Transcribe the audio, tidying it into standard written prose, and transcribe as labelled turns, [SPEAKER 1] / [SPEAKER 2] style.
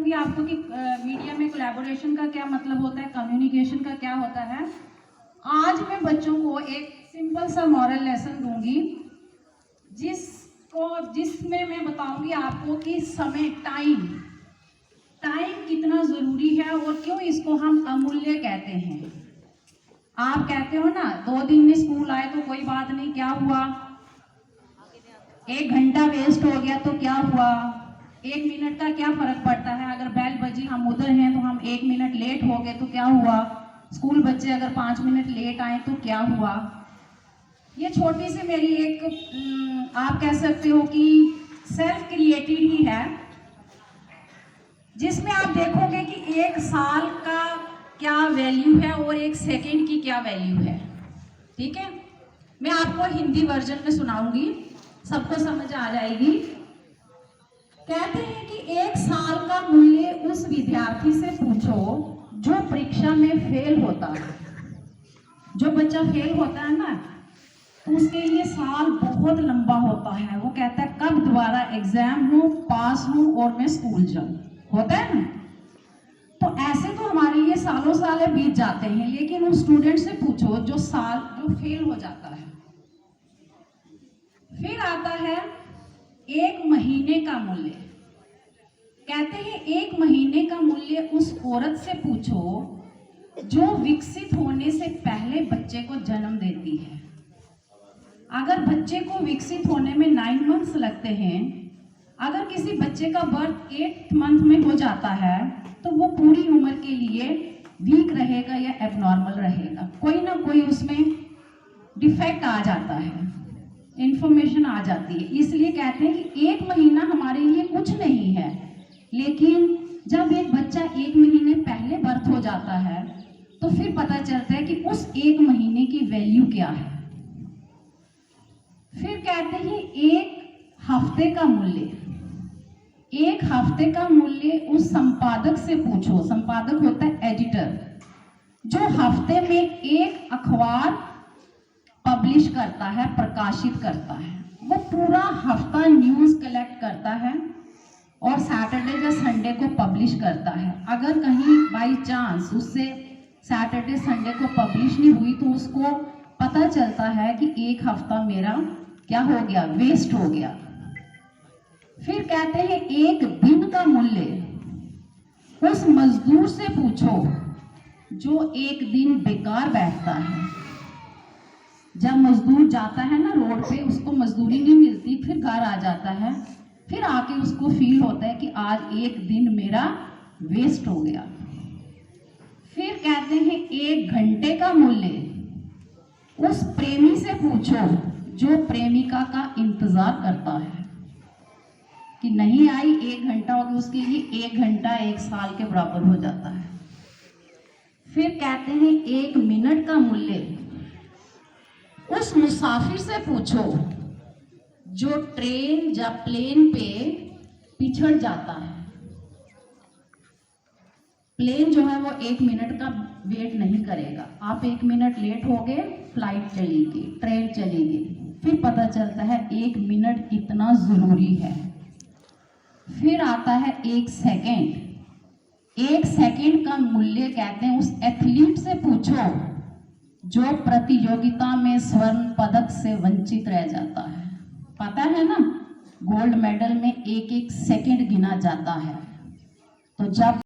[SPEAKER 1] दूंगी आपको कि मीडिया में कोलैबोरेशन का क्या मतलब होता है, कम्युनिकेशन का क्या होता है। आज मैं बच्चों को एक सिंपल सा मॉरल लेसन दूंगी जिसमें मैं बताऊंगी आपको कि समय, टाइम कितना ज़रूरी है और क्यों इसको हम अमूल्य कहते हैं। आप कहते हो ना 2 दिन में स्कूल आए तो कोई बात नहीं, क्या हुआ, 1 घंटा वेस्ट हो गया तो क्या हुआ, 1 मिनट का क्या फर्क पड़ता है। अगर बेल बजी हम उधर हैं तो हम 1 मिनट लेट हो गए तो क्या हुआ, स्कूल बच्चे अगर 5 मिनट लेट आए तो क्या हुआ। ये छोटी सी मेरी एक आप कह सकते हो कि सेल्फ क्रिएटेड ही है, जिसमें आप देखोगे कि 1 साल का क्या वैल्यू है और 1 सेकंड की क्या वैल्यू है। ठीक है, मैं आपको हिंदी वर्जन में सुनाऊंगी, सबको समझ आ जाएगी। कहते हैं कि 1 साल का मूल्य उस विद्यार्थी से पूछो जो परीक्षा में फेल होता है। जो बच्चा फेल होता है ना, तो उसके लिए साल बहुत लंबा होता है। वो कहता है कब दोबारा एग्जाम हो, पास हो और मैं स्कूल जाऊं, होता है ना। तो ऐसे तो हमारे लिए सालों साल बीत जाते हैं, लेकिन उस स्टूडेंट से पूछो जो फेल हो जाता है। फिर आता है 1 महीने का मूल्य। कहते हैं 1 महीने का मूल्य उस औरत से पूछो जो विकसित होने से पहले बच्चे को जन्म देती है। अगर बच्चे को विकसित होने में 9 मंथ्स लगते हैं, अगर किसी बच्चे का बर्थ 8th मंथ में हो जाता है तो वो पूरी उम्र के लिए वीक रहेगा या एबनॉर्मल रहेगा, कोई ना कोई उसमें डिफेक्ट आ जाता है, इंफॉर्मेशन आ जाती है। इसलिए कहते हैं कि 1 महीना हमारे लिए कुछ नहीं है, लेकिन जब एक बच्चा 1 महीने पहले बर्थ हो जाता है तो फिर पता चलता है कि उस 1 महीने की वैल्यू क्या है। फिर कहते हैं 1 हफ्ते का मूल्य। 1 हफ्ते का मूल्य उस संपादक से पूछो, संपादक होता है एडिटर, जो हफ्ते में 1 अखबार पब्लिश करता है, प्रकाशित करता है। वो पूरा हफ्ता न्यूज़ कलेक्ट करता है और सैटरडे या संडे को पब्लिश करता है। अगर कहीं बाई चांस उससे सैटरडे संडे को पब्लिश नहीं हुई तो उसको पता चलता है कि 1 हफ्ता मेरा क्या हो गया, वेस्ट हो गया। फिर कहते हैं 1 दिन का मूल्य उस मजदूर से पूछो जो 1 दिन बेकार बैठता है। जब मजदूर जाता है ना रोड पे, उसको मजदूरी नहीं मिलती, फिर घर आ जाता है, फिर आके उसको फील होता है कि आज 1 दिन मेरा वेस्ट हो गया। फिर कहते हैं 1 घंटे का मूल्य उस प्रेमी से पूछो जो प्रेमिका का इंतजार करता है कि नहीं आई, 1 घंटा हो गया, उसके लिए 1 घंटा 1 साल के बराबर हो जाता है। फिर कहते हैं 1 मिनट का मूल्य उस मुसाफिर से पूछो जो ट्रेन या प्लेन पे पिछड़ जाता है। प्लेन जो है वो 1 मिनट का वेट नहीं करेगा, आप 1 मिनट लेट हो गए, फ्लाइट चलेगी, ट्रेन चलेगी, फिर पता चलता है 1 मिनट कितना जरूरी है। फिर आता है 1 सेकेंड। 1 सेकेंड का मूल्य कहते हैं उस एथलीट से पूछो जो प्रतियोगिता में स्वर्ण पदक से वंचित रह जाता है। पता है ना, गोल्ड मेडल में 1-1 सेकेंड गिना जाता है। तो जब